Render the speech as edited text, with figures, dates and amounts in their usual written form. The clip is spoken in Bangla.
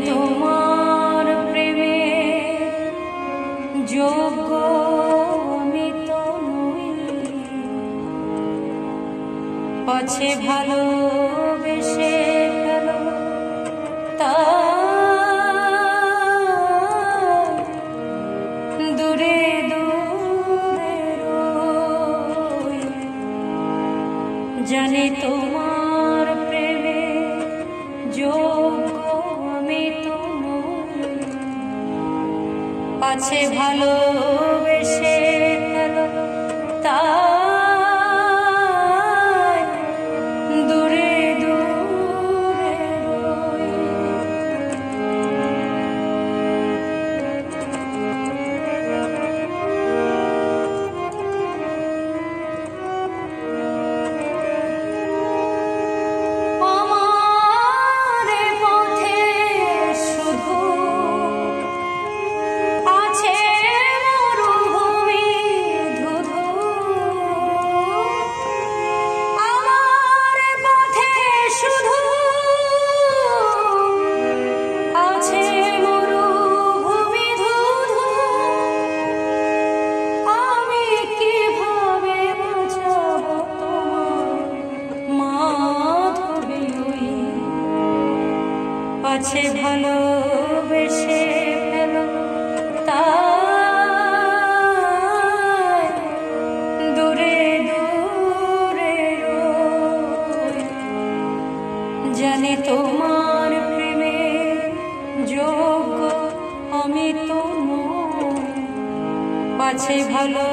তোমার প্রেমে যোগ্য আমি তো নই, পাছে ভালোবেসে ফেলো দূরে দূরে রই। জানি তোমার প্রেমে যোগ্য আমি তো নই, পাছে ভালোবেসে ফেলো দূরে দূরে রই। পাছে ভালোবেসে ফেলো দূরে দূরে রই। জানি তোমার প্রেমে যোগ্য আমি তো নই, পাছে ভালো